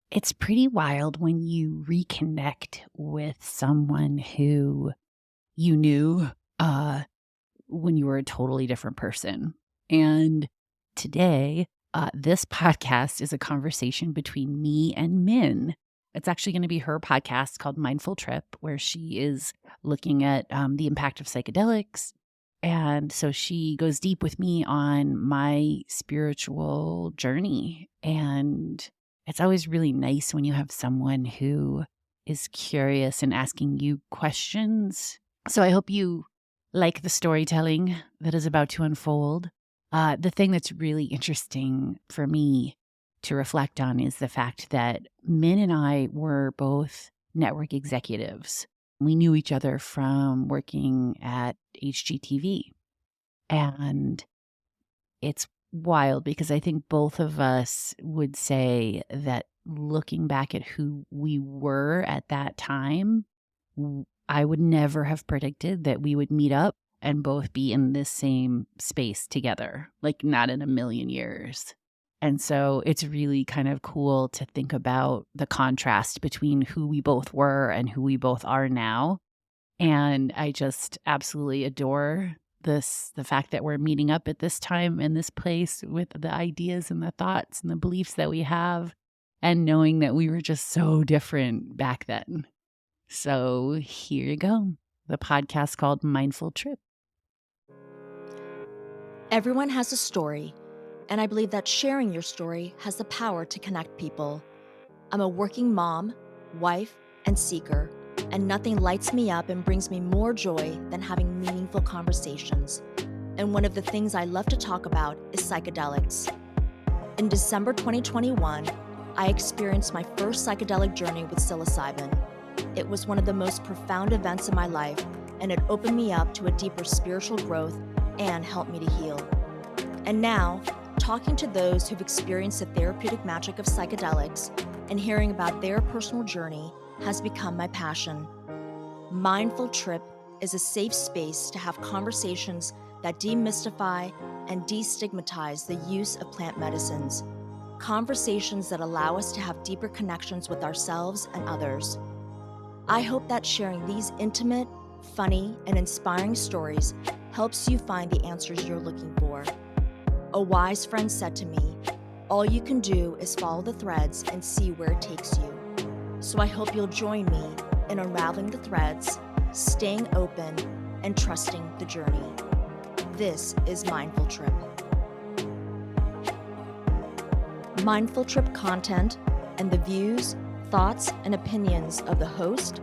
It's pretty wild when you reconnect with someone who you knew uh, when you were a totally different person. And today, this podcast is a conversation between me and Min. It's actually going to be her podcast called Mindful Trip, where she is looking at the impact of psychedelics. And so she goes deep with me on my spiritual journey. And it's always really nice when you have someone who is curious and asking you questions. So I hope you like the storytelling that is about to unfold. The thing that's really interesting for me to reflect on is the fact that Min and I were both network executives. We knew each other from working at HGTV. And it's wild because I think both of us would say that looking back at who we were at that time, I would never have predicted that we would meet up and both be in this same space together, like not in a million years. And so it's really kind of cool to think about the contrast between who we both were and who we both are now. And I just absolutely adore the fact that we're meeting up at this time in this place with the ideas and the thoughts and the beliefs that we have, and knowing that we were just so different back then. So here you go, the podcast called Mindful Trip. Everyone has a story, and I believe that sharing your story has the power to connect people. I'm a working mom, wife, and seeker, and nothing lights me up and brings me more joy than having meaningful conversations. And one of the things I love to talk about is psychedelics. In December 2021, I experienced my first psychedelic journey with psilocybin. It was one of the most profound events in my life, and it opened me up to a deeper spiritual growth and helped me to heal. And now, talking to those who've experienced the therapeutic magic of psychedelics and hearing about their personal journey has become my passion. Mindful Trip is a safe space to have conversations that demystify and destigmatize the use of plant medicines. Conversations that allow us to have deeper connections with ourselves and others. I hope that sharing these intimate, funny, and inspiring stories helps you find the answers you're looking for. A wise friend said to me, "All you can do is follow the threads and see where it takes you." So I hope you'll join me in unraveling the threads, staying open, and trusting the journey. This is Mindful Trip. Mindful Trip content and the views, thoughts, and opinions of the host,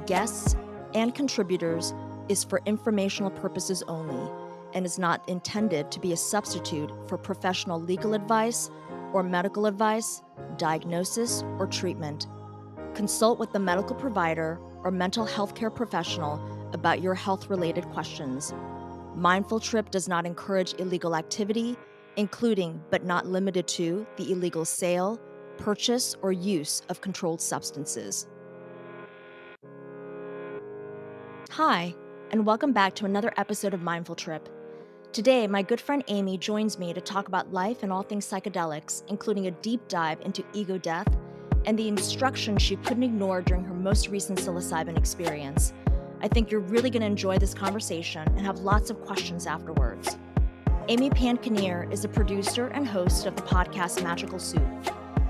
guests, and contributors is for informational purposes only and is not intended to be a substitute for professional legal advice or medical advice, diagnosis, or treatment. Consult with the medical provider or mental health care professional about your health-related questions. Mindful Trip does not encourage illegal activity, including but not limited to the illegal sale, purchase, or use of controlled substances. Hi, and welcome back to another episode of Mindful Trip. Today, my good friend Amy joins me to talk about life and all things psychedelics, including a deep dive into ego death and the instruction she couldn't ignore during her most recent psilocybin experience. I think you're really going to enjoy this conversation and have lots of questions afterwards. Amy Pankanier is a producer and host of the podcast Magical Soup.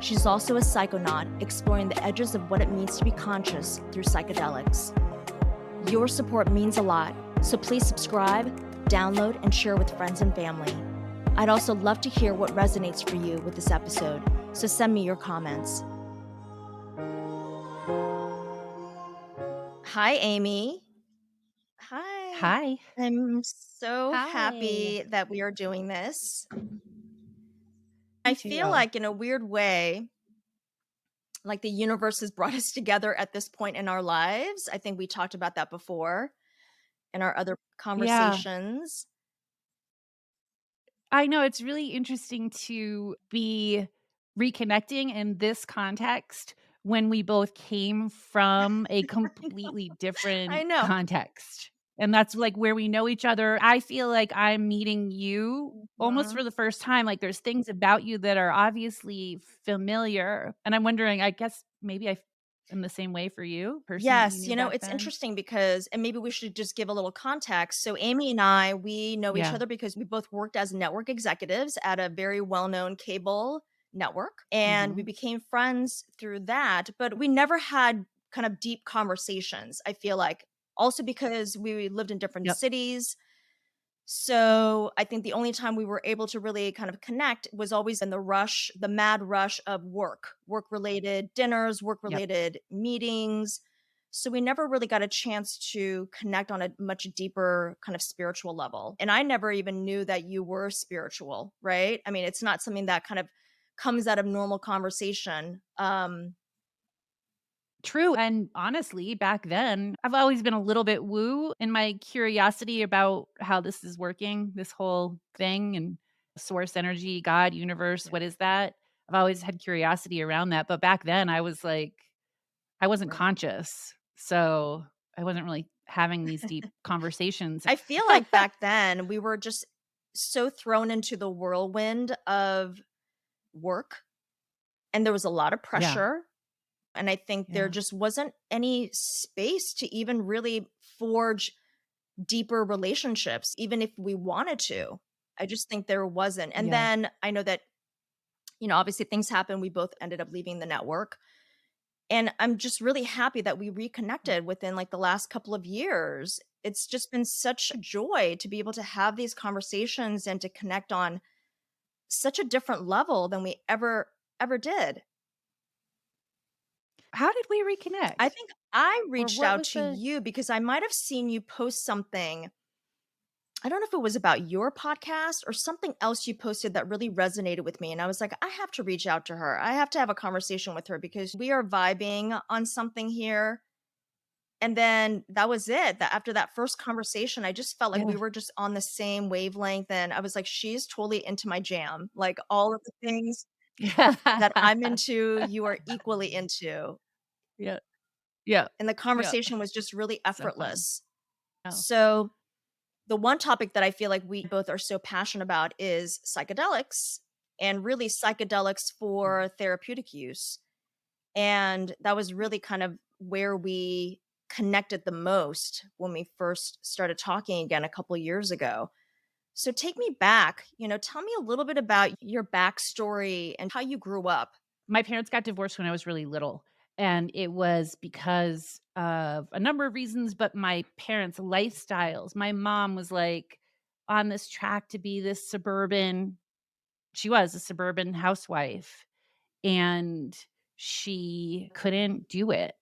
She's also a psychonaut exploring the edges of what it means to be conscious through psychedelics. Your support means a lot, so please subscribe, download, and share with friends and family. I'd also love to hear what resonates for you with this episode, so send me your comments. Hi, Amy. Hi. Hi. I'm so Hi. happy that we are doing this. Me I feel too. like, in a weird way, like the universe has brought us together at this point in our lives. I think we talked about that before in our other Yeah, conversations. I know it's really interesting to be reconnecting in this context when we both came from a completely I different know. context. And that's, like, where we know each other. I feel like I'm meeting you almost Mhm. for the first time, like, there's things about you that are obviously familiar, and I'm wondering, I guess maybe I am the same way for you, person that you Yes, knew back it's then? interesting because and maybe we should just give a little context. So Amy and I, we know each Yeah. other because we both worked as network executives at a very well-known cable network, and we Mhm. became friends through that, but we never had kind of deep conversations, I feel like. Also because we lived in different Yep. cities. So, I think the only time we were able to really kind of connect was always in the rush, the mad rush of work-related dinners, Yep. work-related meetings. So, we never really got a chance to connect on a much deeper kind of spiritual level. And I never even knew that you were spiritual, right? I mean, it's not something that kind of comes out of normal conversation. True, and honestly, back then, I've always been a little bit woo in my curiosity about how this is working, this whole thing, and source energy, God, universe, Yeah, what is that? I've always had curiosity around that, but back then I was like, I wasn't right. conscious, so I wasn't really having these deep conversations. I feel like back then we were just so thrown into the whirlwind of work, and there was a lot of Yeah, pressure, and I think there yeah, just wasn't any space to even really forge deeper relationships, even if we wanted to. I just think there wasn't. And yeah. then I know that, obviously things happened. We both ended up leaving the network. And I'm just really happy that we reconnected within like the last couple of years. It's just been such a joy to be able to have these conversations and to connect on such a different level than we ever did. How did we I reconnect? think I Or reached what out was to the you because I might have seen you post something. I don't know if it was about your podcast or something else you posted that really resonated with me. And I was like, I have to reach out to her. I have to have a conversation with her because we are vibing on something here. And then that was it. That after that first conversation, I just felt like we Yeah. were just on the same wavelength. And I was like, she's totally into my jam. Like all of the things that I'm into, you are equally into. Yeah, yeah, And the yeah. conversation was just really So fun. effortless. Oh. So, the one topic that I feel like we both are so passionate about is psychedelics and really psychedelics Mm. for therapeutic use. And that was really kind of where we connected the most when we first started talking again a couple years ago. So take me back, tell me a little bit about your backstory and how you grew up. My parents got divorced when I was really little, and it was because of a number of reasons, but my parents' lifestyles. My mom was, like, on this track to be this suburban she was a suburban housewife, and she couldn't do it.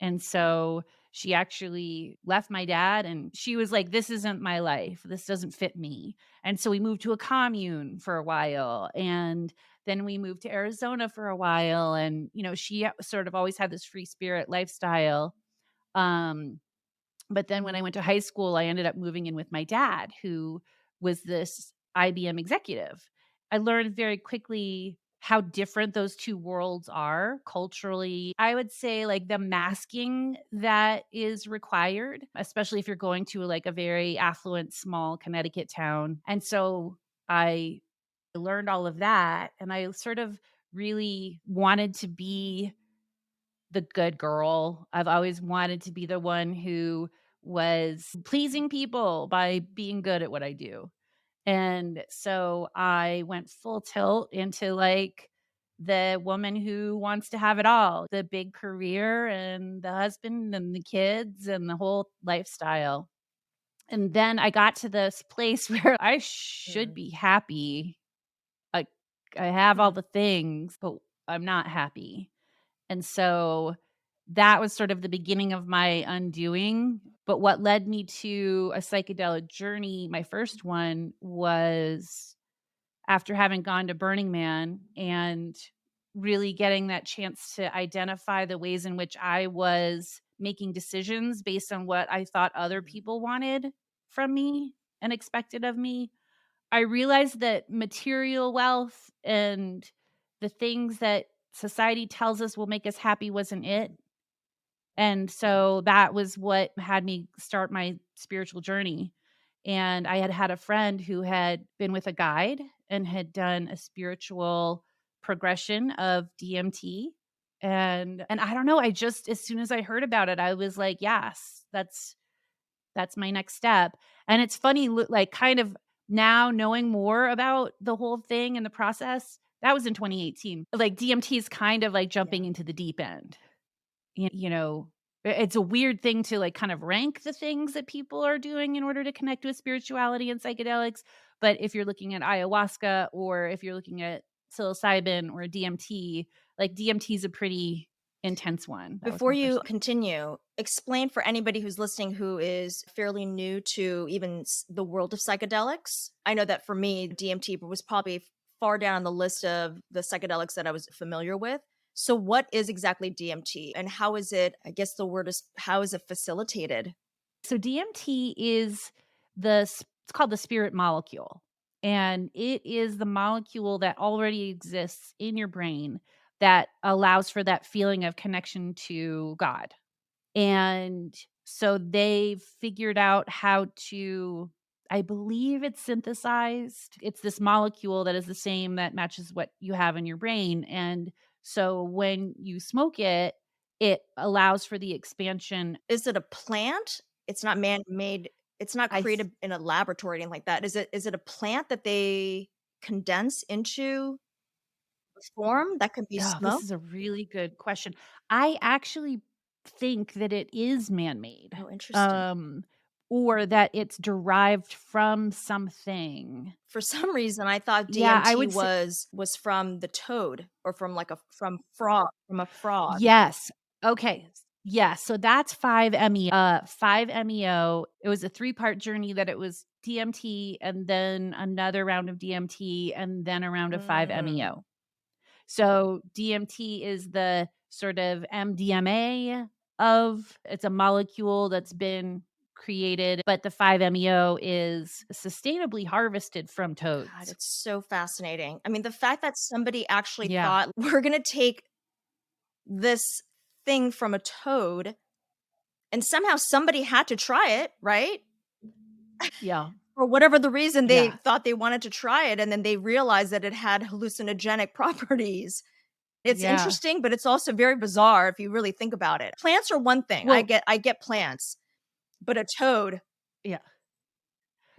And so she actually left my dad and she was like, "This isn't my life. This doesn't fit me." And so we moved to a commune for a while. And then we moved to Arizona for a while. And, she sort of always had this free spirit lifestyle. Um, but then when I went to high school, I ended up moving in with my dad, who was this IBM executive. I learned very quickly how different those 2 worlds are culturally. I would say, like, the masking that is required, especially if you're going to, like, a very affluent, small Connecticut town, and so I learned all of that, and I sort of really wanted to be the good girl. I've always wanted to be the one who was pleasing people by being good at what I do. And so I went full tilt into like the woman who wants to have it all, the big career and the husband and the kids and the whole lifestyle. And then I got to this place where I should Mm. be happy. Like I have all Hmm. the things, but I'm not happy. And so that was sort of the beginning of my undoing. But what led me to a psychedelic journey, my first one, was after having gone to Burning Man and really getting that chance to identify the ways in which I was making decisions based on what I thought other people wanted from me and expected of me. I realized that material wealth and the things that society tells us will make us happy wasn't it. And so that was what had me start my spiritual journey. And I had had a friend who had been with a guide and had done a spiritual progression of DMT. And I don't know, I just as soon as I heard about it, I was like, "Yes, that's my next step." And it's funny, like, kind of now knowing more about the whole thing and the process, that was in 2018. Like, DMT is kind of like Yeah. jumping into the deep end. You know, it's a weird thing to, like, kind of rank the things that people are doing in order to connect with spirituality and psychedelics, but if you're looking at ayahuasca or if you're looking at psilocybin or DMT, like, DMT is a pretty intense one. That was Before my first you one. continue, explain for anybody who's listening who is fairly new to even the world of psychedelics. I know that for me, DMT was probably far down the list of the psychedelics that I was familiar with. So, what is exactly DMT and how is it? I guess the word is how is it facilitated? So DMT is it's called the spirit molecule, and it is the molecule that already exists in your brain that allows for that feeling of connection to God. And so they've figured out how to, I believe it's synthesized. It's this molecule that is the same that matches what you have in your brain. And so when you smoke it, it allows for the expansion. Is it a plant? It's not man made, it's not I created in a laboratory or anything like that. Is it a plant that they condense into a form that can be Oh, this smoked? is a really good question. I actually think that it is man-made, Oh, interesting. um, or that it's derived from something. For some reason, I thought Yeah, I DMT would say was from the toad or from like a from a frog. yes. Okay. Yes, so that's 5-MeO. 5-MeO, it was a three-part journey that it was DMT and then another round of DMT and then a round of Mm. 5-MeO. So DMT is the sort of MDMA of it's a molecule that's been created, but the 5-MeO is sustainably harvested from God, toads. it's so fascinating. I mean, the fact that somebody actually Yeah. thought, "We're gonna take this thing from a toad," and somehow somebody had to try it, right? Yeah. For whatever the reason, they Yeah. thought they wanted to try it, and then they realized that it had hallucinogenic properties. It's Yeah. interesting, but it's also very bizarre if you really think about it. Plants are one thing. I Well, get I get plants, but a toad. yeah.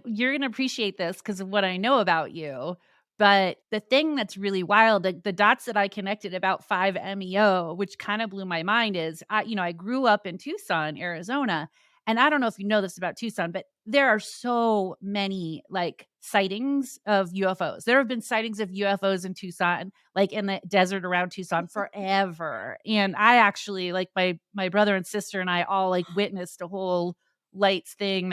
You're gonna appreciate this because of what I know about you, but the thing that's really wild, the dots that I connected about 5-MeO, which kinda blew my mind is, I grew up in Tucson, Arizona, and I don't know if you know this about Tucson, but there are so many, like, sightings of UFOs. There have been sightings of UFOs in Tucson, like, in the desert around Tucson forever, and I actually like, my brother and sister and I all, like, witnessed a whole lights thing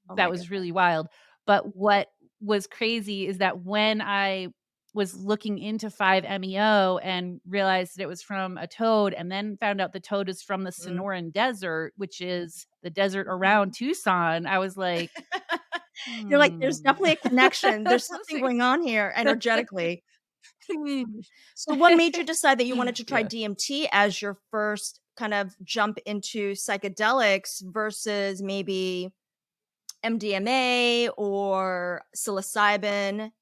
Oh that my was goodness. really wild. But what was crazy is that when I was looking into 5-MeO and realized that it was from a toad and then found out the toad is from the Mhm. Sonoran Desert, which is the desert around Tucson, I was like, You're like, "There's "Hmm." definitely a connection. There's something going on here energetically." So what made you decide that you wanted to try Yeah. DMT as your first kind of jump into psychedelics versus maybe MDMA or psilocybin?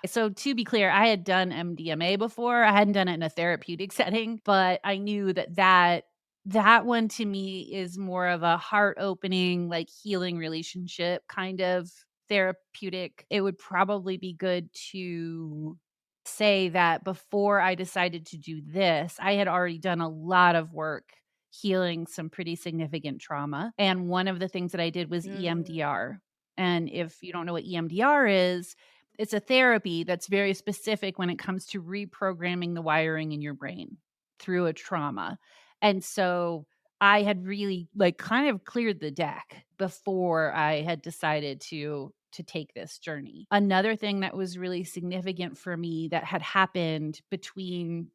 So to be clear, I had done MDMA before. I hadn't done it in a therapeutic setting, but I knew that one to me is more of a heart-opening, like, healing relationship kind of therapeutic. It would probably be good to say that before I decided to do this, I had already done a lot of work healing some pretty significant trauma, and one of the things that I did was Mm. EMDR. And if you don't know what EMDR is, it's a therapy that's very specific when it comes to reprogramming the wiring in your brain through a trauma. And so I had really, like, kind of cleared the deck before I had decided to take this journey. Another thing that was really significant for me that had happened between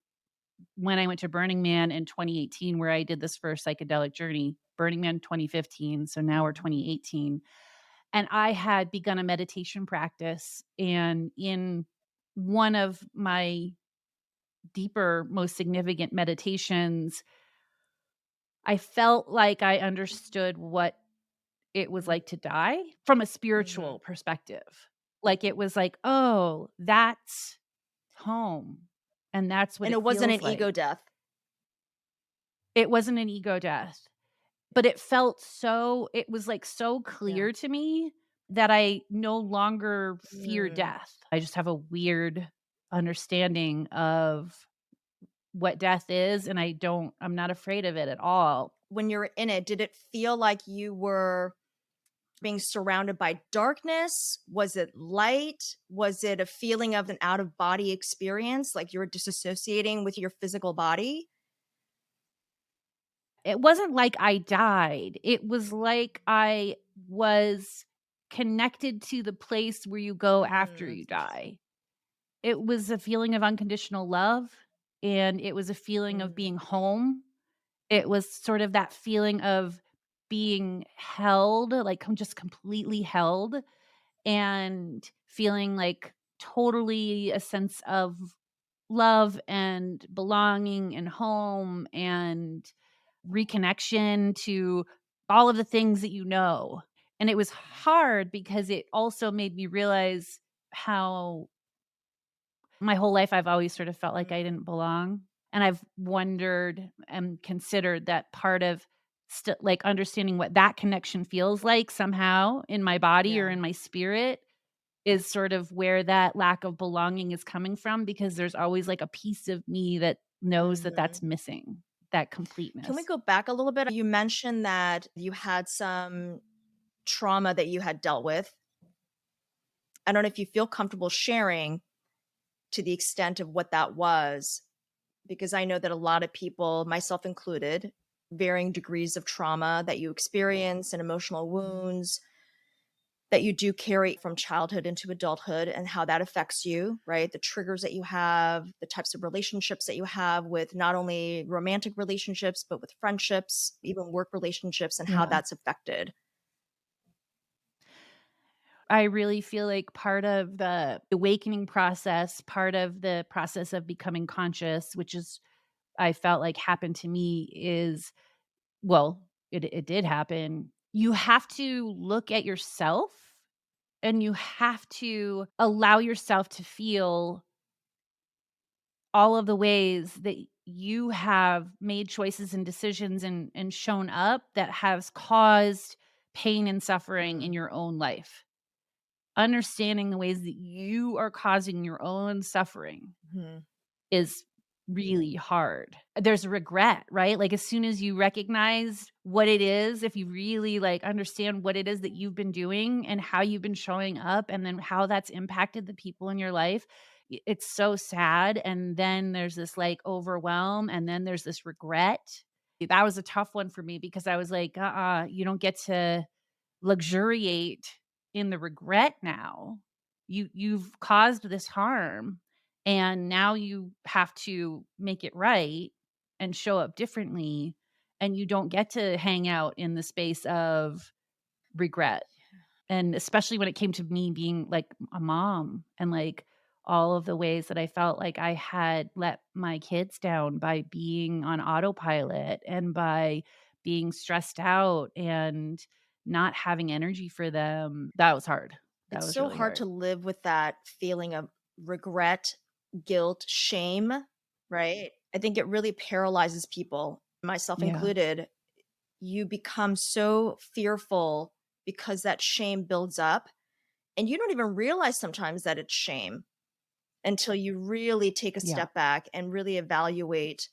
when I went to Burning Man in 2018 where I did this first psychedelic journey, Burning Man 2015, so now we're 2018, and I had begun a meditation practice, and in one of my deeper, most significant meditations, I felt like I understood what it was like to die from a Mm-hmm. spiritual perspective. Like, it was like, "Oh, that's home, and that's what And it it wasn't feels an ego like." death. It wasn't an ego death, but it felt so it was, like, so Yeah. clear to me that I no longer fear Mm. death. I just have a weird understanding of what death is, and I'm not afraid of it at all. When you're in it, did it feel like you were being surrounded by darkness? Was it light? Was it a feeling of an out of body experience, like you were disassociating with your physical body? It wasn't like I died. It was like I was connected to the place where you go after Mm, you die. It was a feeling of unconditional love, and it was a feeling of mm, being home. It was sort of that feeling of being held, like, just completely held, and feeling like totally a sense of love and belonging and home and reconnection to all of the things that you know. And it was hard because it also made me realize how my whole life I've always sort of felt like I mm. didn't belong. And I've wondered and considered that part of like understanding what that connection feels like somehow in my body or Yeah. in my spirit is sort of where that lack of belonging is coming from, because there's always like a piece of me that knows that Mhm. that's missing, that Can we completeness. go back a little bit? You mentioned that you had some trauma that you had dealt with. I don't know if you feel comfortable sharing to the extent of what that was, because I know that a lot of people, myself included, varying degrees of trauma that you experience and emotional wounds that you do carry from childhood into adulthood and how that affects you, right? The triggers that you have, the types of relationships that you have with not only romantic relationships, but with friendships, even work relationships, and how Yeah. that's affected. I really feel like part of the awakening process, part of the process of becoming conscious, which is I felt like happened to me is well, it did happen. You have to look at yourself and you have to allow yourself to feel all of the ways that you have made choices and decisions and shown up that has caused pain and suffering in Mm, your own life. Understanding the ways that you are causing your own suffering mhm. is really hard. There's regret, right? Like, as soon as you recognize what it is, if you really, like, understand what it is that you've been doing and how you've been showing up and then how that's impacted the people in your life, it's so sad, and then there's this, like, overwhelm, and then there's this regret. That was a tough one for me because I was like, you don't get to luxuriate in the regret now. You've caused this harm, and now you have to make it right and show up differently, and you don't get to hang out in the space of regret. And especially when it came to me being, like, a mom and, like, all of the ways that I felt like I had let my kids down by being on autopilot and by being stressed out and not having energy for them. That was hard. That It's was so really hard hard. to live with that feeling of regret, guilt, shame, right? I think it really paralyzes people, myself Yeah. included. You become so fearful because that shame builds up, and you don't even realize sometimes that it's shame until you really take a Yeah. step back and really evaluate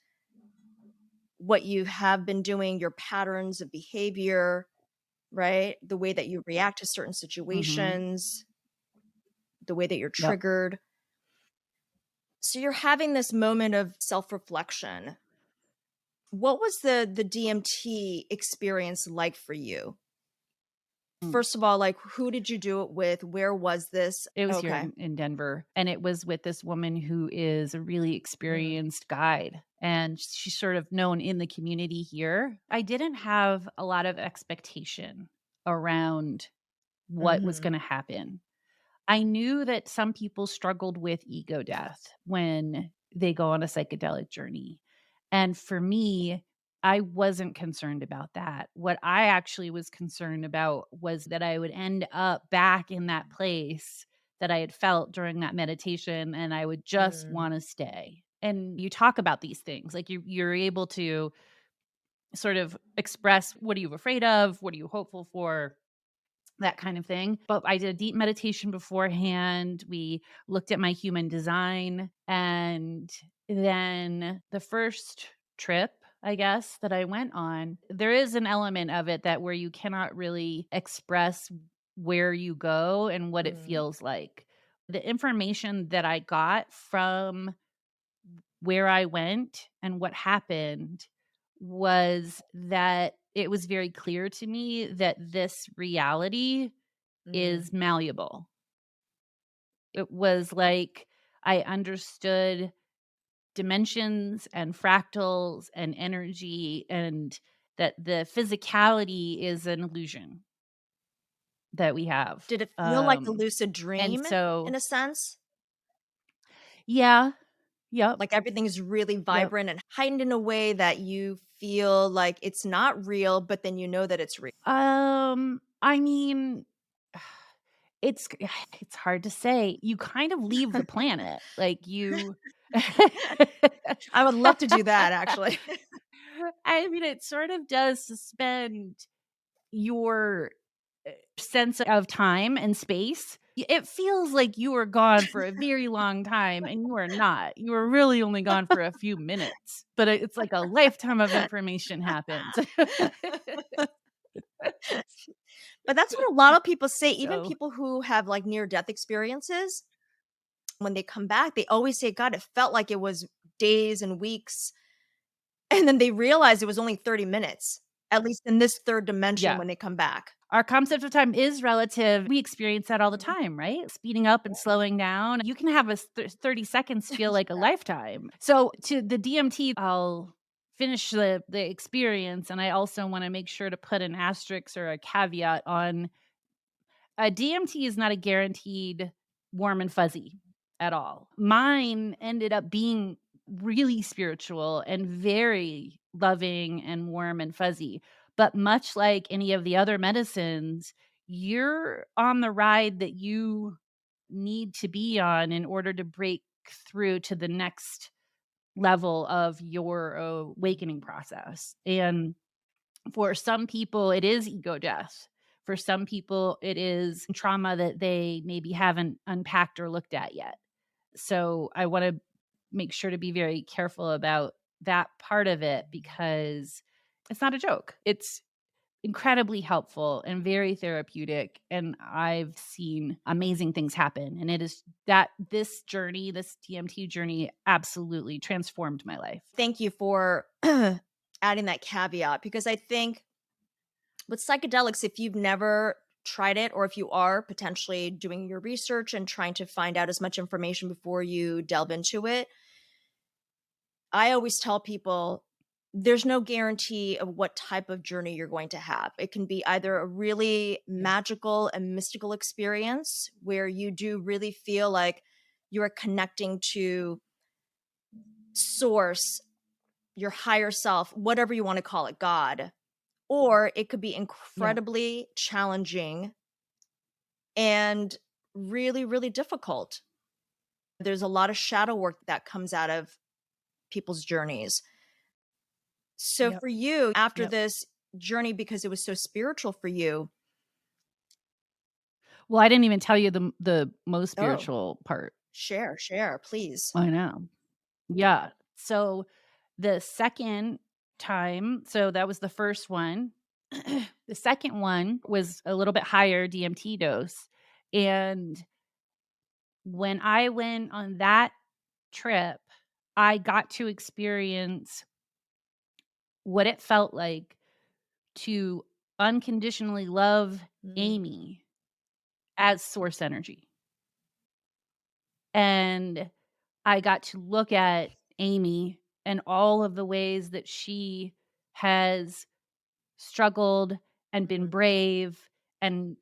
what you have been doing, your patterns of behavior, right? The way that you react to certain Mhm. situations, the way that you're Yep. triggered. So you're having this moment of self-reflection. What was the DMT experience like for you? Mm. First of all, like, who did you do it with? Where was this? It was here Okay. in Denver, and it was with this woman who is a really Mm, experienced guide, and she's sort of known in the community here. I didn't have a lot of expectation around what was mhm, gonna happen. I knew that some people struggled with ego death when they go on a psychedelic journey. And for me, I wasn't concerned about that. What I actually was concerned about was that I would end up back in that place that I had felt during that meditation, and I would just Mm, wanna stay. And you talk about these things, like, you're able to sort of express, what are you afraid of? What are you hopeful for? That kind of thing. But I did a deep meditation beforehand. We looked at my human design. And then the first trip, I guess, that I went on, there is an element of it that where you cannot really express where you go and what it mm, feels like. The information that I got from where I went and what happened was that it was very clear to me that this reality mm, is malleable. It was like I understood dimensions and fractals and energy, and that the physicality is an illusion that we have. Did it feel like a lucid And dream in so a sense? yeah, yep, Like everything is really yep. vibrant and heightened in a way that you feel like it's not real, but then you know that it's real. I mean, it's it's hard to say. You kind of leave the planet, like you I would love to do that actually. I mean, it sort of does suspend your sense of time and space. It feels like you were gone for a very long time, and you are not. You were really only gone for a few minutes, but it's like a lifetime of information happened. But that's what a lot of people say, even So, people who have like near death experiences, when they come back, they always say, God, it felt like it was days and weeks. And then they realize it was only 30 minutes, at least in this third dimension yeah. when they come back. Our concept of time is relative. We experience that all the Mhm. time, right? Speeding up and slowing down. You can have 30 seconds feel like a lifetime. So to the DMT, I'll finish the experience, and I also want to make sure to put an asterisk or a caveat on a DMT is not a guaranteed warm and fuzzy at all. Mine ended up being really spiritual and very loving and warm and fuzzy. But much like any of the other medicines, you're on the ride that you need to be on in order to break through to the next level of your awakening process. And for some people, it is ego death. For some people, it is trauma that they maybe haven't unpacked or looked at yet. So I want to make sure to be very careful about that part of it because it's not a joke. It's incredibly helpful and very therapeutic. And I've seen amazing things happen. And it is that this journey, this DMT journey, absolutely transformed my life. Thank you for adding that caveat because I think with psychedelics, if you've never tried it or if you are potentially doing your research and trying to find out as much information before you delve into it, I always tell people there's no guarantee of what type of journey you're going to have. It can be either a really Yeah. magical and mystical experience where you do really feel like you're connecting to source, your higher self, whatever you want to call it, God. Or it could be Yeah. incredibly challenging and really, really difficult. There's a lot of shadow work that comes out of people's journeys. So Yep. for you, after Yep. this journey, because it was so spiritual for you. Well, I didn't even tell you the most Oh, spiritual part. share, please. I know. Yeah. So the second time, so that was the first one. The second one was a little bit higher DMT dose. And when I went on that trip, I got to experience what it felt like to unconditionally love Mm, Amy as source energy. And I got to look at Amy and all of the ways that she has struggled and been mhm, brave and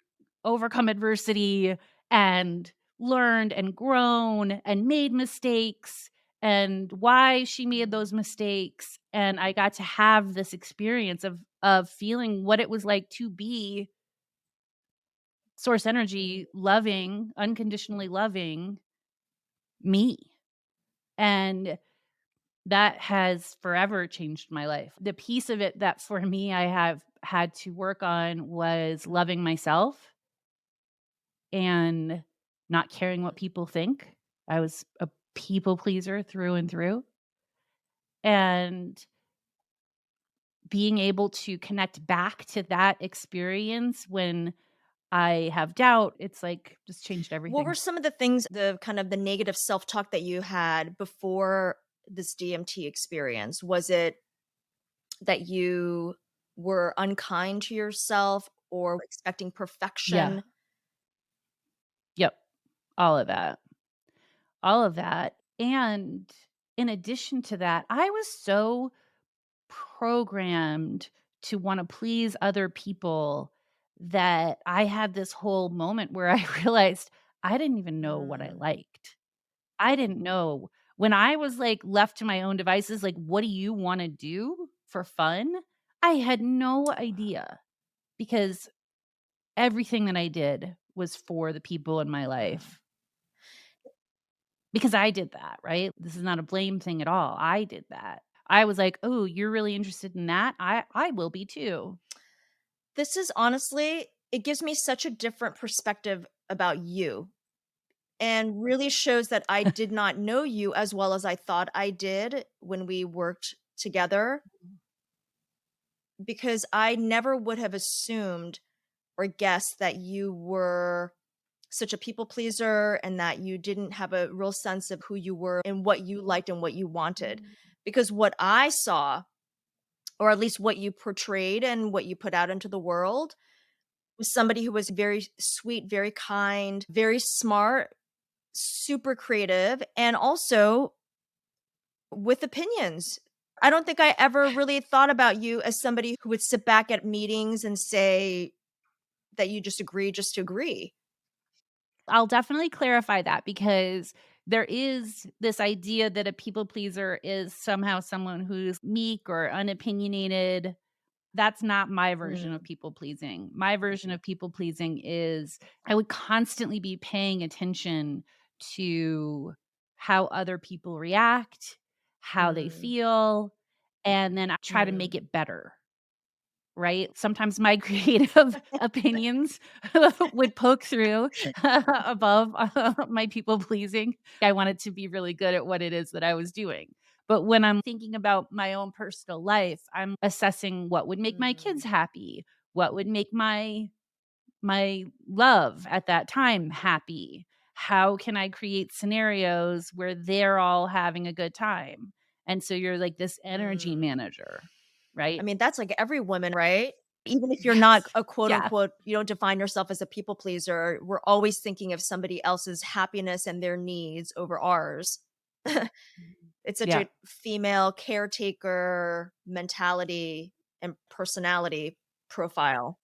overcome adversity and learned and grown and made mistakes and why she made those mistakes, and I got to have this experience of feeling what it was like to be source energy, loving, unconditionally loving me, and that has forever changed my life. The piece of it that for me I have had to work on was loving myself and not caring what people think. I was a people pleaser through and through, and being able to connect back to that experience when I have doubt, it's like just changed What were everything. some of the things, the kind of the negative self-talk that you had before this DMT experience? Was it that you were unkind to yourself or expecting Yeah. perfection? Yep. All of that. All of that. And in addition to that, I was so programmed to wanna please other people that I had this whole moment where I realized I didn't even know what I Mm, liked. I didn't know. When I was, like, left to my own devices, like, "What do you wanna do for fun?" I had no idea because everything that I did was for the people in my mm. life because I did that, right? This is not a blame thing at all. I did that. I was like, "Oh, you're really interested in that? I will be too." This is honestly, it gives me such a different perspective about you and really shows that I did not know you as well as I thought I did when we worked together, because I never would have assumed or guessed that you were such a people pleaser and that you didn't have a real sense of who you were and what you liked and what you wanted. Because what I saw, or at least what you portrayed and what you put out into the world, was somebody who was very sweet, very kind, very smart, super creative, and also with opinions. I don't think I ever really thought about you as somebody who would sit back at meetings and say that you just agree just to agree. I'll definitely clarify that because there is this idea that a people pleaser is somehow someone who's meek or unopinionated. That's not my version of Mm, people pleasing. My version of people pleasing is I would constantly be paying attention to how other people react, how they mm, feel, and then I try to make mm. it better. Right? Sometimes my creative opinions would poke through above my people pleasing. I wanted to be really good at what it is that I was doing. But when I'm thinking about my own personal life, I'm assessing what would make my kids Mm, happy, what would make my love at that time happy. How can I create scenarios where they're all having a good time? And so you're like this energy mm. manager, I right? mean, that's like every woman, right? Even if you're not Yes. a quote Yeah. unquote, you don't define yourself as a people pleaser, we're always thinking of somebody else's happiness and their needs over ours. It's such Yeah. a female caretaker mentality and personality profile.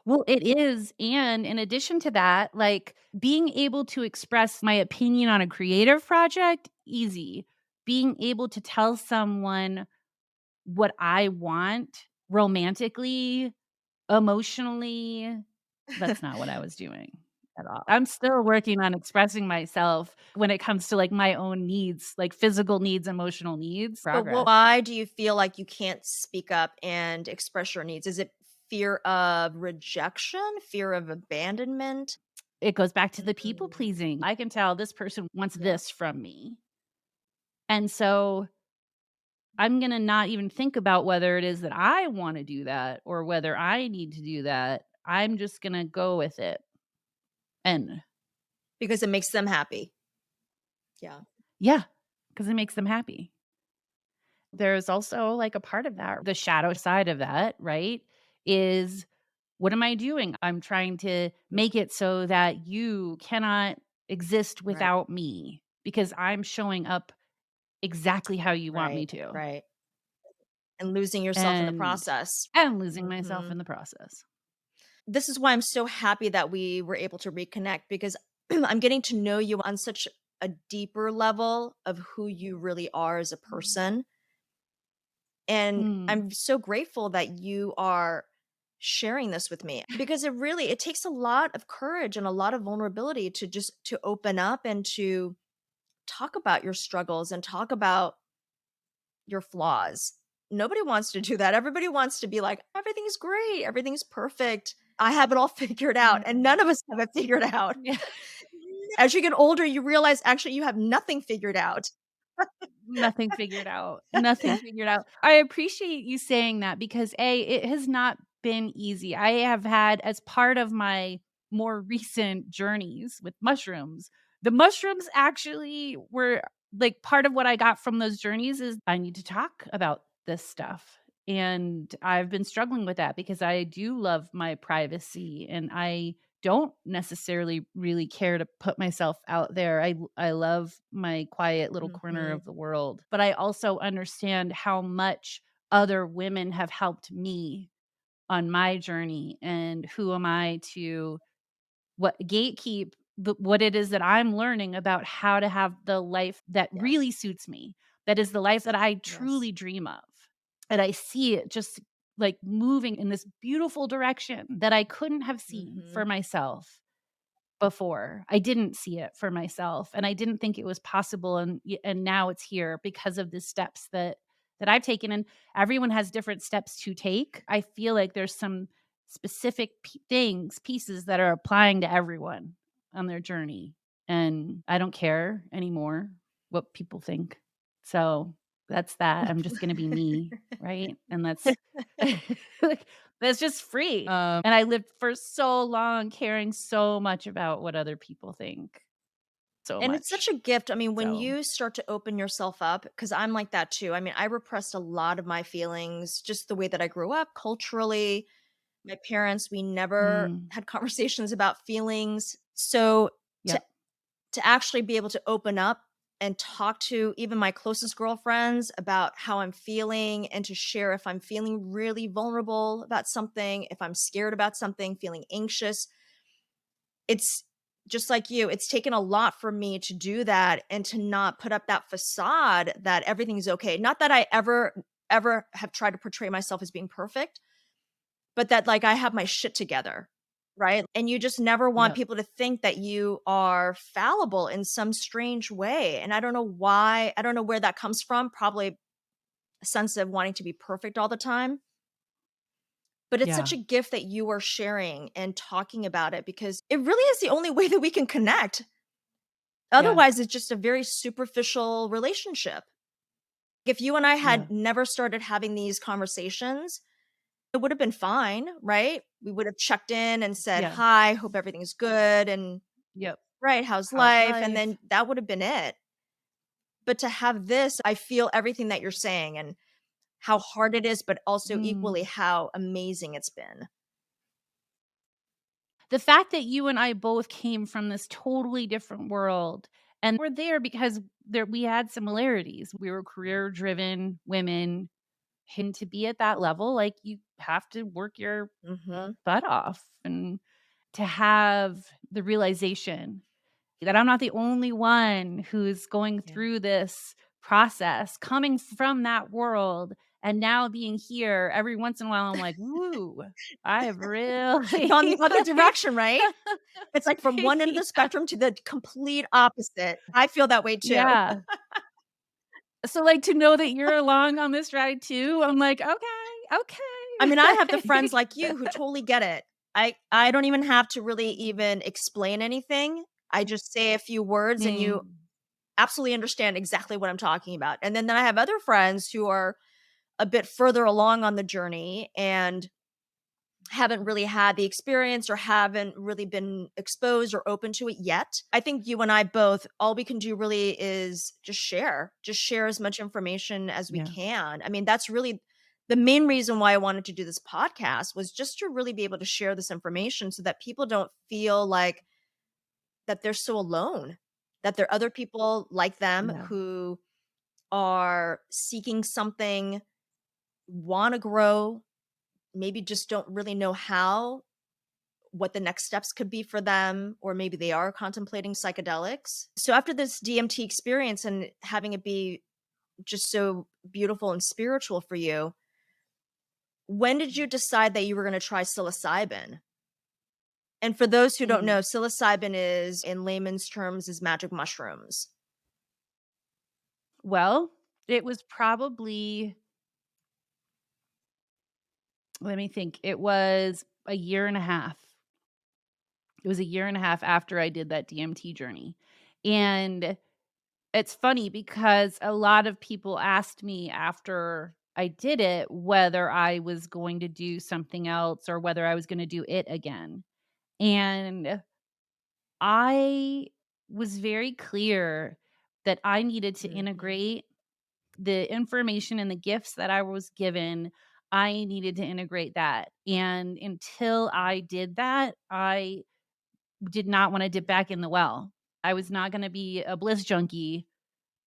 Well, it is, and in addition to that, like, being able to express my opinion on a creative project, easy. Being able to tell someone what I want romantically, emotionally, that's not what I was doing at all. I'm still working on expressing myself when it comes to, like, my own needs, like, physical needs, emotional needs, But progress. why do you feel like you can't speak up and express your needs? Is it fear of rejection, fear of abandonment? It goes back to the people Mm, pleasing. I can tell this person wants yeah, this from me. And so I'm gonna not even think about whether it is that I wanna do that or whether I need to do that. I'm just gonna go with it. And because it makes them happy. Yeah. yeah, because it makes them happy. There's also, like, a part of that, the shadow side of that, right, is what am I doing? I'm trying to make it so that you cannot exist Right, without me because I'm showing up exactly how you want me right, to, right. And losing yourself in the and process. losing myself Mhm. in the process. This is why I'm so happy that we were able to reconnect, because I'm getting to know you on such a deeper level of who you really are as a person. And Mm. I'm so grateful that you are sharing this with me because it takes a lot of courage and a lot of vulnerability to just to open up and to talk about your struggles and talk about your flaws. Nobody wants to do that. Everybody wants to be like, everything's great, everything's perfect. I have it all figured out. Yeah. And none of us have it figured out. Yeah. As you get older, you realize actually you have nothing figured out. Nothing figured out. Nothing figured out. I appreciate you saying that because it has not been easy. I have had as part of my more recent journeys with mushrooms, the mushrooms actually were like part of what I got from those journeys is I need to talk about this stuff. And I've been struggling with that because I do love my privacy and I don't necessarily really care to put myself out there. I love my quiet little corner Mhm. of the world, but I also understand how much other women have helped me on my journey and who am I to what gatekeep what it is that I'm learning about how to have the life that really Yes. suits me. That is the life that I Yes. truly dream of. And I see it just like moving in this beautiful direction that I couldn't have seen for Mhm. myself before. I didn't see it for myself, and I didn't think it was possible, and now it's here because of the steps that I've taken, and everyone has different steps to take. I feel like there's some specific pieces that are applying to everyone on their journey, and I don't care anymore what people think. So, that's that. I'm just gonna be me, right? And that's like, that's just free. And I lived for so long caring so much about what other people think. So And it's such much. a gift. I mean, when So, you start to open yourself up, because I'm like that too. I mean, I repressed a lot of my feelings, just the way that I grew up culturally. My parents, we never mm, had conversations about feelings. So to yep. to actually be able to open up and talk to even my closest girlfriends about how I'm feeling and to share if I'm feeling really vulnerable about something, if I'm scared about something, feeling anxious, it's just like you, it's taken a lot for me to do that and to not put up that facade that everything's okay. Not that I ever have tried to portray myself as being perfect, but that like I have my shit together, right? And you just never want Yep. people to think that you are fallible in some strange way. And I don't know why, I don't know where that comes from. Probably a sense of wanting to be perfect all the time. But it's such Yeah. a gift that you are sharing and talking about it because it really is the only way that we can connect. Yeah. Otherwise, it's just a very superficial relationship. If you and I Yeah. had never started having these conversations, it would have been fine, right? We would have checked in and said, Yeah. "Hi, hope everything's good," and Yep. right, "How's How's life?" And life? then that would have been it. But to have this, I feel everything that you're saying and how hard it is, but also Mm. equally how amazing it's been. The fact that you and I both came from this totally different world and we're there because we had similarities. We were career-driven women, and to be at that level, like, you have to work your Mhm. butt off and to have the realization that I'm not the only one who's going Yeah. through this process, coming from that world, and now being here every once in a while, I'm like, "Woo, I have Gone really the other like" direction, right? It's like from one end of the Yeah, spectrum to the complete opposite. I feel that way too. yeah. So, like, to know that you're along on this ride too, I'm like, "Okay, I mean, I have the okay." friends like you who totally get it. I don't even have to really even explain anything. I just say a few words and you Mm, absolutely understand exactly what I'm talking about. And then I have other friends who are a bit further along on the journey and haven't really had the experience or haven't really been exposed or open to it yet. I think you and I both, all we can do really is just share as much information as we yeah, can. I mean, that's really the main reason why I wanted to do this podcast was just to really be able to share this information so that people don't feel like that they're so alone, that there are other people like them yeah, who are seeking something, want to grow, maybe just don't really know how, what the next steps could be for them, or maybe they are contemplating psychedelics. So after this DMT experience and having it be just so beautiful and spiritual for you, when did you decide that you were going to try psilocybin? And for those who don't Mm. know, psilocybin is, in layman's terms, is magic mushrooms. Well, it was probably, let me think, it was a year and a half. It was a year and a half after I did that DMT journey. And it's funny because a lot of people asked me after I did it whether I was going to do something else or whether I was gonna do it again. And I was very clear that I needed to Mhm. integrate the information and the gifts that I was given. I needed to integrate that. And until I did that, I did not wanna dip back in the well. I was not gonna be a bliss junkie,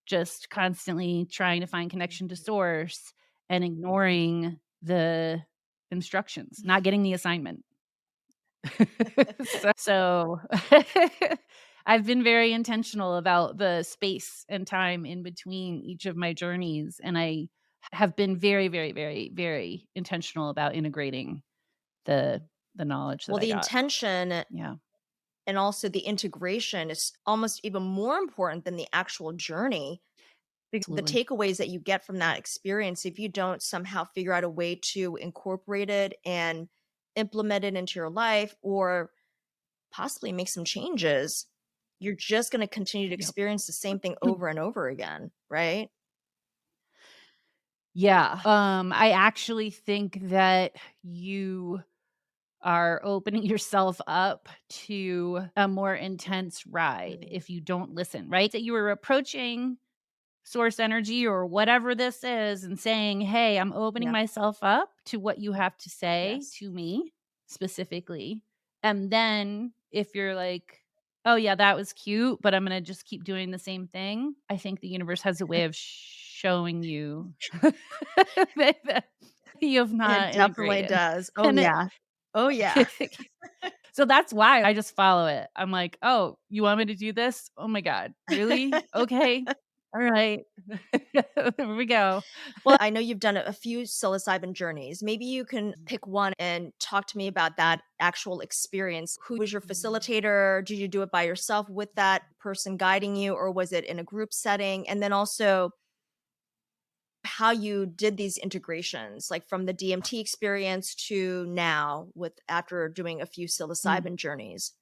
just constantly trying to find connection to source and ignoring the instructions, not getting the assignment. So I've been very intentional about the space and time in between each of my journeys, and I have been very, very, very, very intentional about integrating the the knowledge that Well, I the got. intention Yeah, and also the integration is almost even more important than the actual journey. The absolutely. takeaways that you get from that experience, if you don't somehow figure out a way to incorporate it and implement it into your life or possibly make some changes, you're just going to continue to Yep. experience the same thing over and over again, right? Yeah, I actually think that you are opening yourself up to a more intense ride Mhm. if you don't listen, right? That you were approaching source energy or whatever this is and saying, "Hey, I'm opening Yeah. myself up to what you have to say Yes. to me specifically." And then if you're like, "Oh yeah, that was cute, but I'm going to just keep doing the same thing." I think the universe has a way of showing you that you have It not definitely integrated. does. Oh, And it yeah. Oh, yeah. so that's why I just follow it. I'm like, "Oh, you want me to do this? Oh my god, really? Okay. All right. There we go." Well, I know you've done a few psilocybin journeys. Maybe you can pick one and talk to me about that actual experience. Who was your facilitator? Did you do it by yourself with that person guiding you, or was it in a group setting? And then also how you did these integrations, like from the DMT experience to now with after doing a few Mm. psilocybin journeys.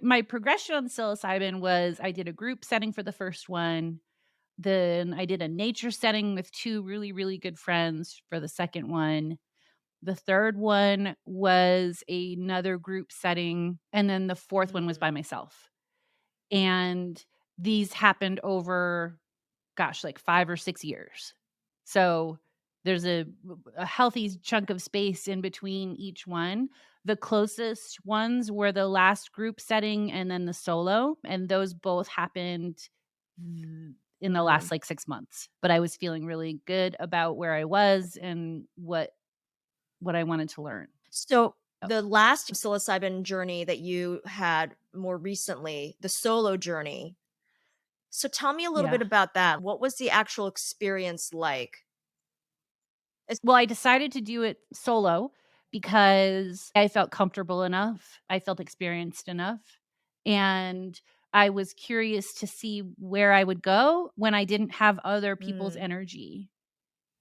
My progression on psilocybin was I did a group setting for the first one, then I did a nature setting with 2 really, really good friends for the second one. The third one was another group setting, and then the fourth one was by Mm, myself. And these happened over, gosh, like 5 or 6 years. So, there's a healthy chunk of space in between each one. The closest ones were the last group setting and then the solo, and those both happened in the last, mm. like, 6 months. But I was feeling really good about where I was and what I wanted to learn. So Oh, the last psilocybin journey that you had more recently, the solo journey. So tell me a little yeah. bit about that. What was the actual experience like? Well, I decided to do it solo because I felt comfortable enough, I felt experienced enough, and I was curious to see where I would go when I didn't have other people's Mm, energy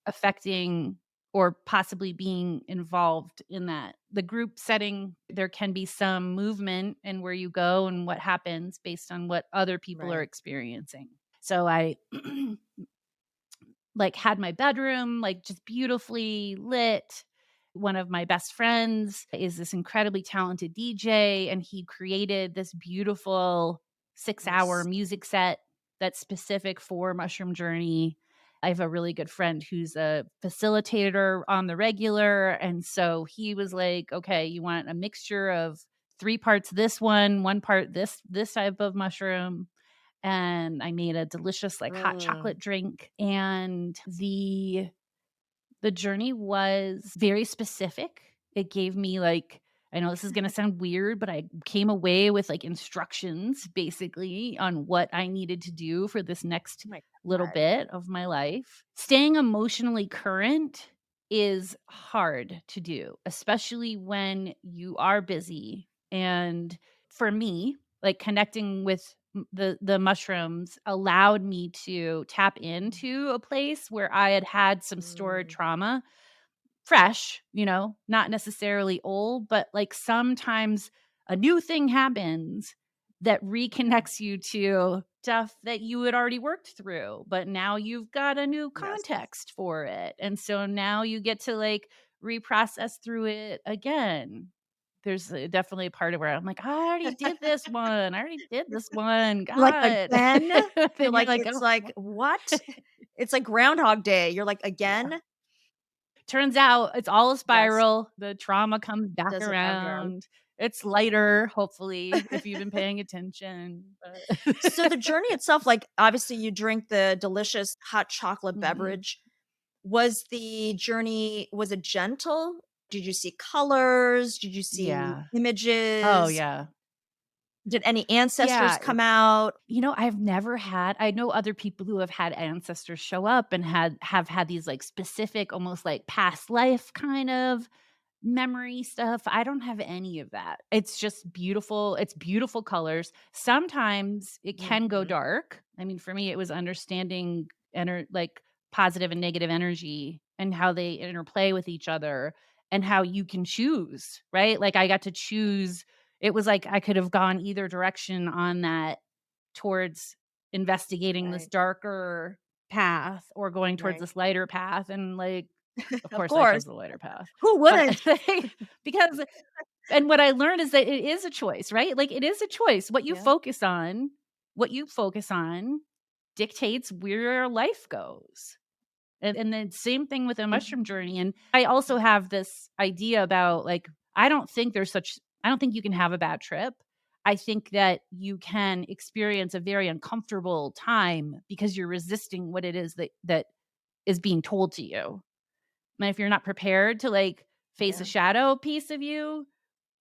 affecting or possibly being involved in that. The group setting, there can be some movement in where you go and what happens based on what other people are right. experiencing. So I like, had my bedroom, like, just beautifully lit. One of my best friends is this incredibly talented DJ, and he created this beautiful 6-hour Nice. music set that's specific for Mushroom Journey. I have a really good friend who's a facilitator on the regular, and so he was like, "Okay, you want a mixture of 3 parts this one part this type of mushroom." And I made a delicious, like, hot Mm, chocolate drink, and the journey was very specific. It gave me, like, I know this is gonna sound weird, but I came away with, like, instructions basically on what I needed to do for this next Oh my little god. bit of my life. Staying emotionally current is hard to do, especially when you are busy, and for me, like, connecting with the mushrooms allowed me to tap into a place where I had had some stored Mm, trauma. Fresh, not necessarily old, but, like, sometimes a new thing happens that reconnects you to stuff that you had already worked through, but now you've got a new yes. context for it, and so now you get to, like, reprocess through it again. There's, definitely a part of where I'm like, "I already did this one. I already did this one. You're like, God." "Again?" You're Then you're like, like, it's "Oh, like, what?" "What?" It's like Groundhog Day. You're like, Yeah. "Again?" Turns out it's all a Yes. spiral, the trauma comes back Does it bounce around? around. It's lighter, hopefully, if you've been paying attention, So but the journey itself, like, obviously you drink the delicious hot chocolate Mhm. beverage. Was it gentle? Did you see colors? Did you see Yeah. Oh, images? yeah. Did any ancestors Yeah, come out? I know other people who have had ancestors show up and have had these, like, specific, almost like past life kind of memory stuff. I don't have any of that. It's just beautiful. It's beautiful colors. Sometimes it can go Mhm. dark. I mean, for me, it was understanding like positive and negative energy and how they interplay with each other and how you can choose, right? Like I got to choose. It was like I could have gone either direction on that towards investigating this Right, darker path or going towards right. this lighter path. And like, of Of course, I chose course. the lighter path. Who But wouldn't? because and what I learned is that it is a choice, right? Like, it is a choice. Yeah. What you focus on dictates where your life goes. And then same thing with a mushroom Mhm. journey, and I also have this idea about, like, I don't think you can have a bad trip. I think that you can experience a very uncomfortable time because you're resisting what it is that is being told to you. And if you're not prepared to, like, face a Yeah. shadow piece of you,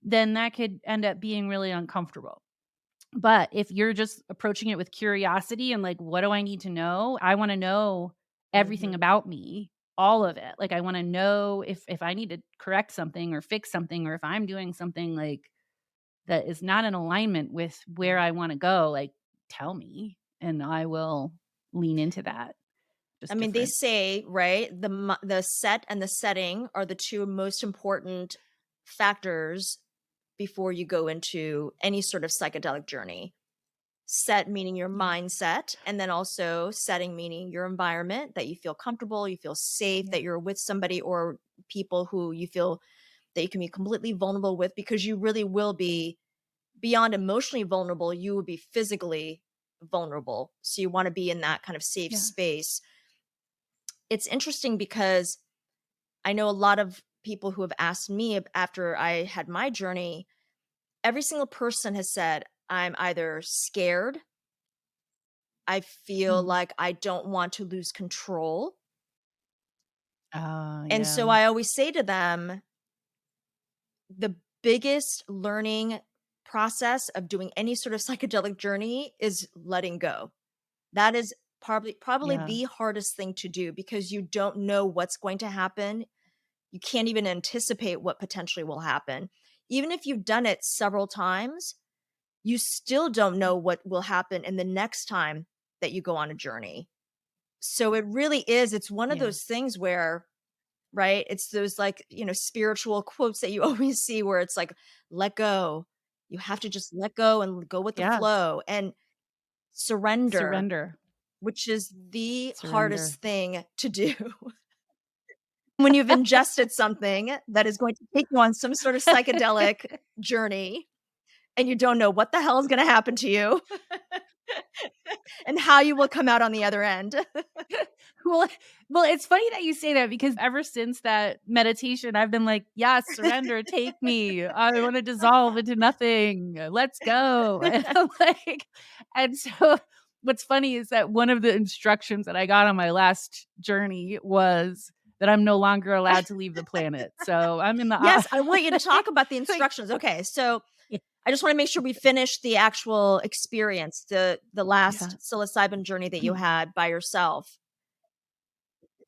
then that could end up being really uncomfortable. But if you're just approaching it with curiosity and like, what do I need to know? I want to know everything Mhm. about me, all of it. Like I want to know if I need to correct something or fix something or if I'm doing something like that is not in alignment with where Yeah. I want to go, like tell me and I will lean into that. I Just mean, they different. say, right, the set and the setting are the 2 most important factors before you go into any sort of psychedelic journey. Set meaning your Yeah. mindset, and then also setting meaning your environment, that you feel comfortable, you feel safe, Yeah. that you're with somebody or people who you feel that you can be completely vulnerable with, because you really will be beyond emotionally vulnerable, you will be physically vulnerable. So you wanna be in that kind of safe Yeah. space. It's interesting because I know a lot of people who have asked me after I had my journey, every single person has said, "I'm either scared, I feel Mhm. like I don't want to lose control." And so Yeah. I always say to them, the biggest learning process of doing any sort of psychedelic journey is letting go. That is probably Yeah. the hardest thing to do, because you don't know what's going to happen. You can't even anticipate what potentially will happen. Even if you've done it several times, you still don't know what will happen in the next time that you go on a journey. So it really is, it's one of Yeah. those things where, right, it's those, like, spiritual quotes that you always see where it's like, "Let go." You have to just let go and go with the Yeah. flow and surrender, Surrender. which is the Surrender. hardest thing to do. When you've ingested something that is going to take you on some sort of psychedelic journey and you don't know what the hell is gonna happen to you and how you will come out on the other end. Well well, it's funny that you say that because ever since that meditation, I've been like, "Yes, surrender, take me. I wanna dissolve into nothing. Let's go." And I'm like and so what's funny is that one of the instructions that I got on my last journey was that I'm no longer allowed to leave the planet. So I'm in the Yes, I want you to talk about the like, instructions. Okay, so I just want to make sure we finish the actual experience, the yeah. last psilocybin journey that you had by yourself.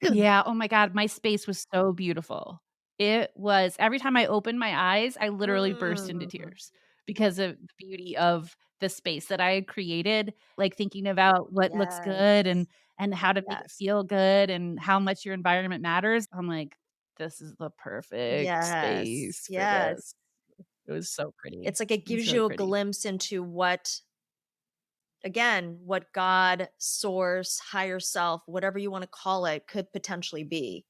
Yeah, oh my god, my space was so beautiful. It was every time I opened my eyes, I literally burst into Mm, tears because of the beauty of the space that I had created, like, thinking about what looks yes, good and how to make it yes, feel good and how much your environment matters. I'm like, "This is the perfect yes, space for yes. this." It was so pretty. It's like it It was gives really you a pretty. glimpse into what, again, what God, source, higher self, whatever you want to call it, could potentially be.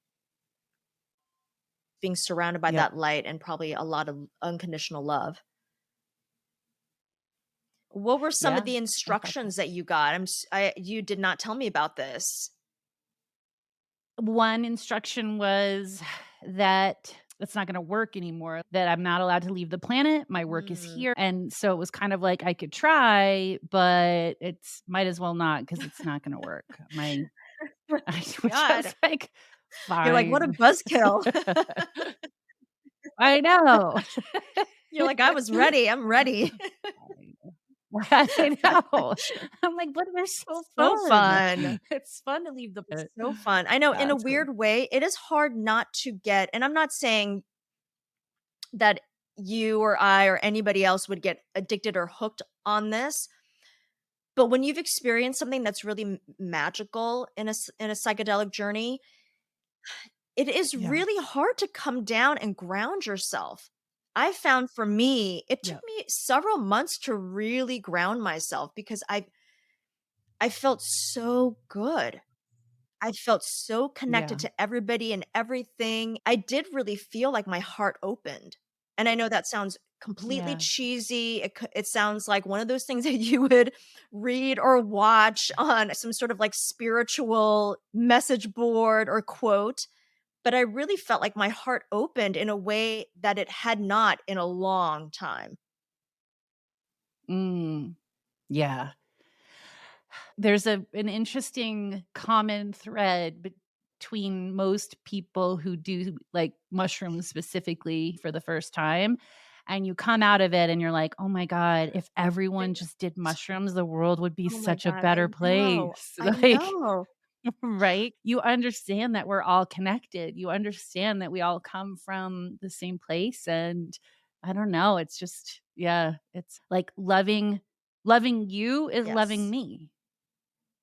Being surrounded by Yep. that light and probably a lot of unconditional love. What were some of Yeah, the I felt that. instructions that you got? You did not tell me about this. One instruction was that it's not gonna work anymore, that I'm not allowed to leave the planet, my work is Mm. here, and so it was kind of like I could try, but it's might as well not because it's not gonna work. My I was God, just like, you're like, "What a "Fine." buzzkill." I know. You're like, "I was ready, I'm ready." Fine. I know. I'm like, "But they're so So fun." fun. It's fun to leave the It's planet. so fun. I know in Yeah, a it's cool. weird way, it is hard not to get, and I'm not saying that you or I or anybody else would get addicted or hooked on this, but when you've experienced something that's really magical in in a psychedelic journey, it is Yeah. really hard to come down and ground yourself. I found for me, it took Yep. me several months to really ground myself because I felt so good. I felt so connected Yeah. to everybody and everything. I did really feel like my heart opened. And I know that sounds completely Yeah. cheesy. It sounds like one of those things that you would read or watch on some sort of like spiritual message board or quote. But I really felt like my heart opened in a way that it had not in a long time. Mm. Yeah. There's an interesting common thread between most people who do, like, mushrooms specifically for the first time, and you come out of it and you're like, "Oh my god, if everyone just did mushrooms, the world would be Oh my such a God. better I know. place." I Like, know. right? You understand that we're all connected. You understand that we all come from the same place, and I don't know, it's just yeah, it's like loving you is loving Yes. me.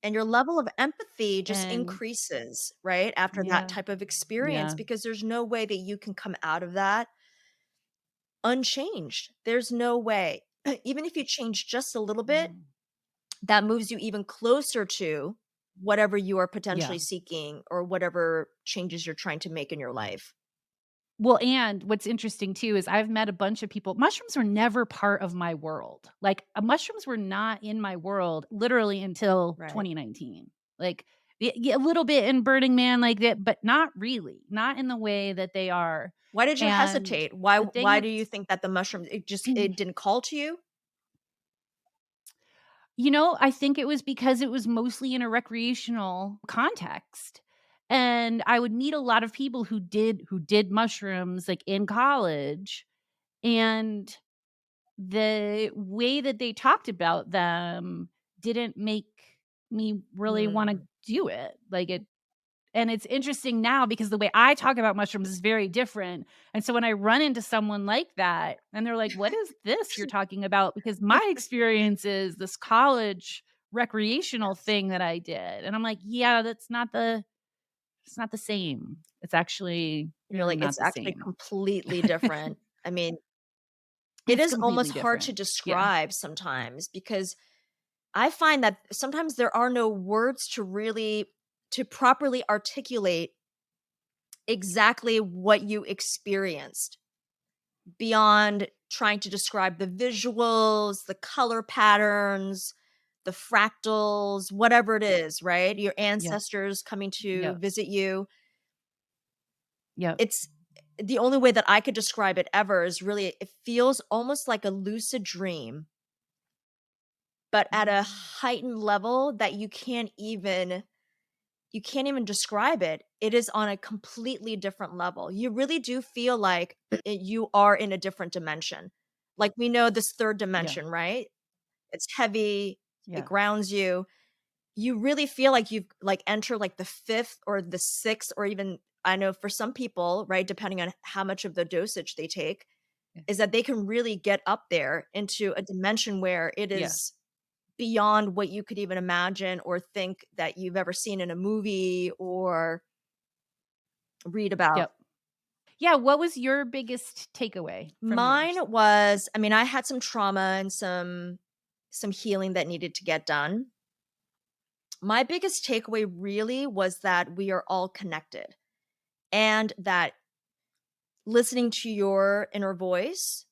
And your level of empathy just And increases, right, after that yeah, type of experience, yeah, because there's no way that you can come out of that unchanged. There's no way. Even if you change just a little bit, mm, that moves you even closer to whatever you are yeah. potentially seeking or whatever changes you're trying to make in your life. Well, and what's interesting too is I've met a bunch of people mushrooms were never part of my world. Like, mushrooms were not in my world literally until Right. 2019. Like, a little bit in Burning Man like that, but not really, not in the way that they are. Why did you And hesitate? Why the thing why do you that's think that the mushrooms it didn't call to you? I think it was because it was mostly in a recreational context. And I would meet a lot of people who did mushrooms, like, in college, and the way that they talked about them didn't make me really wanna Hmm. do it. And it's interesting now because the way I talk about mushrooms is very different, and so when I run into someone like that, and they're like, "What is this you're talking about?" Because my experience is this college recreational Yes. thing that I did, and I'm like, "Yeah, it's not the same. It's actually You're really like, not it's the actually same." completely different. I mean, it It's is almost completely hard to different. Yeah. describe sometimes because I find that sometimes there are no words to properly articulate exactly what you experienced beyond trying to describe the visuals, the color patterns, the fractals, whatever it is, right? Your Yep. ancestors coming to Yep. visit you. Yep. It's the only way that I could describe it ever is really it feels almost like a lucid dream, but at a Mm. heightened level that you can't even you can't even describe it. It is on a completely different level. You really do feel like you are in a different dimension. Like we know this third Yeah. dimension, right? It's heavy, it Yeah. grounds you. You really feel like you've like entered like the fifth or the sixth, or even I know for some people, right, depending on how much of the dosage they take, Yeah. is that they can really get up there into a dimension where it Yeah. is beyond what you could even imagine or think that you've ever seen in a movie or read about. Yep. Yeah, what was your biggest takeaway from yours? Mine was, I mean, I had some trauma and some healing that needed to get done. My biggest takeaway really was that we are all connected and that listening to your inner voice,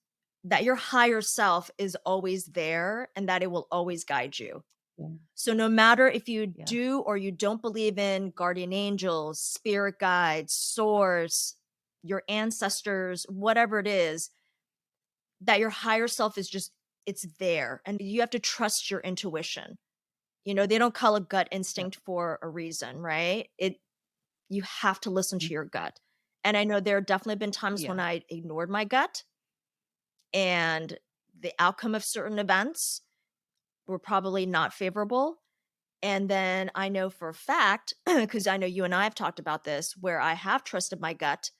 that your higher self is always there and that it will always guide you. Yeah. So no matter if you Yeah. do or you don't believe in guardian angels, spirit guides, source, your ancestors, whatever it is, that your higher self is just it's there and you have to trust your intuition. You know, they don't call it gut Yep. instinct for a reason, right? It you have to listen Mm. to your gut. And I know there have definitely been times when Yeah. I ignored my gut and the outcome of certain events were probably not favorable. And then I know for a fact, because I know you and I have talked about this, where I have trusted my gut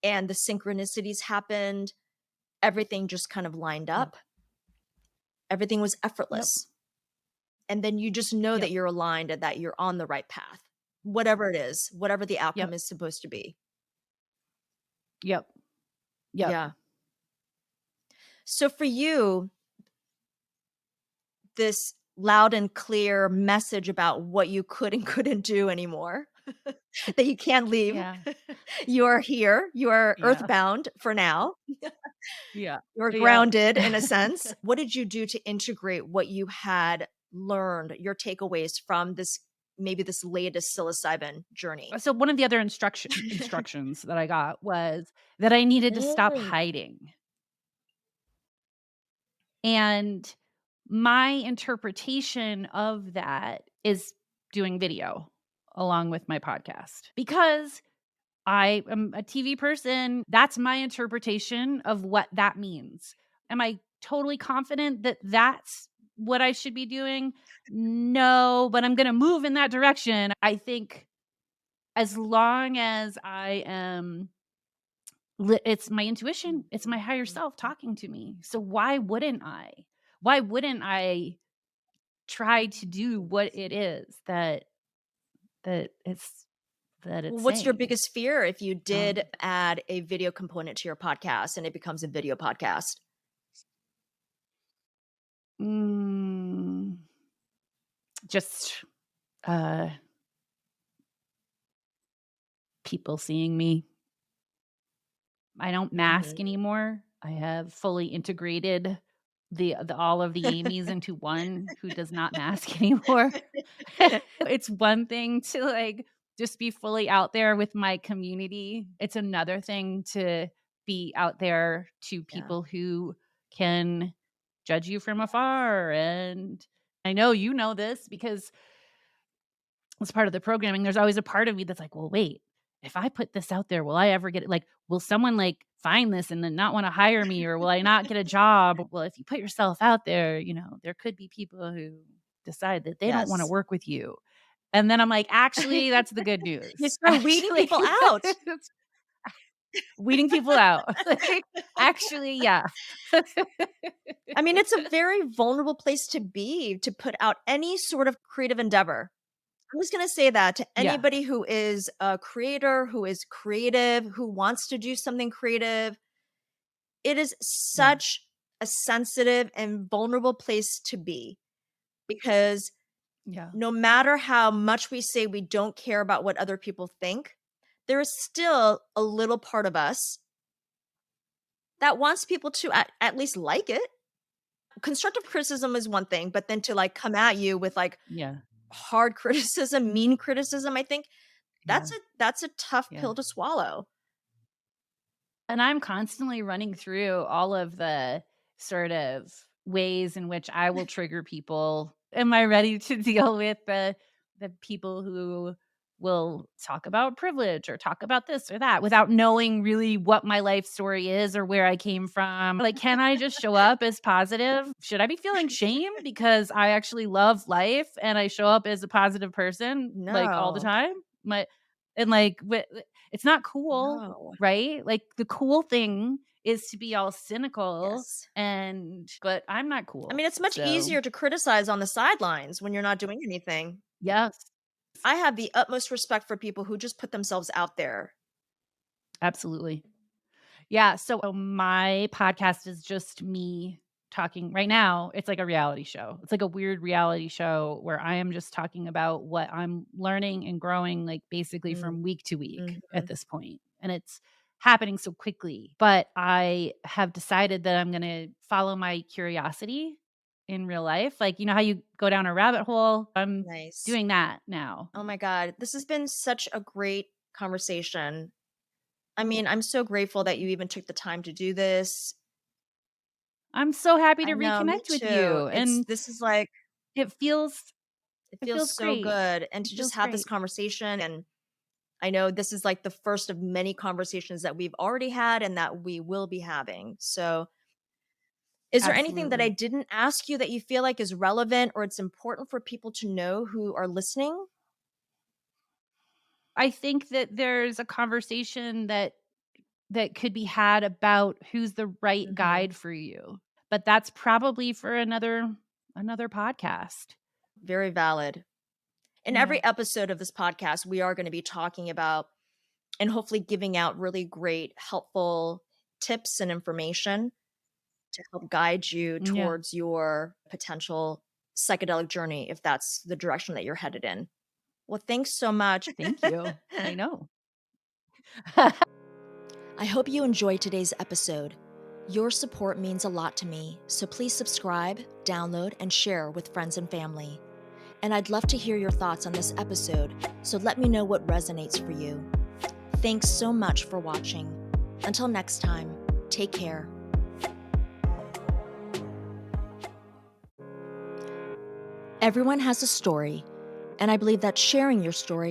and the synchronicities happened, everything just kind of lined Yep. up. Everything was Yep. effortless. And then you just know that Yep. you're aligned and that you're on the right path, whatever it is, whatever the outcome Yep. is supposed to be. Yep. Yep. Yeah. So for you, this loud and clear message about what you could and couldn't do anymore, that you can't leave. Yeah. You are here. You are Yeah. earthbound for now. Yeah. You're Yep. grounded in a sense. What did you do to integrate what you had learned, your takeaways from this maybe this latest psilocybin journey? So one of the other instructions that I got was that I needed to stop Mm, hiding. And my interpretation of that is doing video along with my podcast because I am a TV person. That's my interpretation of what that means. Am I totally confident that that's what I should be doing? No, but I'm going to move in that direction. I think as long as I am it's my intuition, it's my higher self talking to me. So why wouldn't I? Why wouldn't I try to do what it is that it's that Well, it's what's your saying? biggest fear if you Um, did add a video component to your podcast and it becomes a video podcast? mm, just uh people seeing me. I don't mask Mhm. anymore. I have fully integrated the all of the Amy's into one who does not mask anymore. It's one thing to, like, just be fully out there with my community. It's another thing to be out there to Yeah. people who can judge you from afar, and I know you know this because as part of the programming, there's always a part of me that's like, "Well, wait, if I put this out there, will I ever get it? Like, will someone, like, find this and then not wanna hire me, or will I not get a job?" Well, if you put yourself out there, there could be people who decide that they don't wanna Yes. work with you. And then I'm like, "Actually, that's the good You news." start weeding Actually, people out. it's weeding people out. Like, actually, yeah. I mean, it's a very vulnerable place to be to put out any sort of creative endeavor. I'm just gonna say that to Yeah, anybody who is a creator, who is creative, who wants to do something creative. It is yeah, such a sensitive and vulnerable place to be because yeah, no matter how much we say we don't care about what other people think, there is still a little part of us that wants people to at least like it. Constructive criticism is one thing, but then to like come at you with like yeah, hard criticism, mean criticism, I think yeah, that's a tough yeah. pill to swallow. And I'm constantly running through all of the sort of ways in which I will trigger people. Am I ready to deal with the people who will talk about privilege or talk about this or that without knowing really what my life story is or where I came from. Like, can I just show up as positive? Should I be feeling shame because I actually love life and I show up as a positive person like all the No. time? My and like it's not cool, No. right? Like the cool thing is to be all cynical Yes. but I'm not I cool. mean, it's much So, easier to criticize on the sidelines when you're not doing anything. yes. I have the utmost respect for people who just put themselves out there. Absolutely. Yeah, so my podcast is just me talking right now. It's like a reality show. It's like a weird reality show where I am just talking about what I'm learning and growing, like, basically Mm, from week to week at mhm. this point, and it's happening so quickly, but I have decided that I'm gonna follow my curiosity in real life. Like, you know how you go down a rabbit hole? I'm Nice. doing that now. Oh my god, this has been such a great conversation. I mean, I'm so grateful that you even took the time to do this. I'm so happy I to know, me reconnect with too. you, It's and this is like it feels it it feels feels so great. good, and It to just feels have this great. conversation, and I know this is like the first of many conversations that we've already had and that we will be having. So, is there anything that I Absolutely. didn't ask you that you feel like is relevant or it's important for people to know who are listening? I think that there's a conversation that could be had about who's the right Mhm. guide for you, but that's probably for another podcast. Very valid. In Yeah. every episode of this podcast, we are going to be talking about and hopefully giving out really great, helpful tips and information to help guide you Yeah. towards your potential psychedelic journey if that's the direction that you're headed in. Well, thanks so much. Thank you. I know. I hope you enjoyed today's episode. Your support means a lot to me, so please subscribe, download, and share with friends and family. And I'd love to hear your thoughts on this episode, so let me know what resonates for you. Thanks so much for watching. Until next time, take care. Everyone has a story, and I believe that sharing your story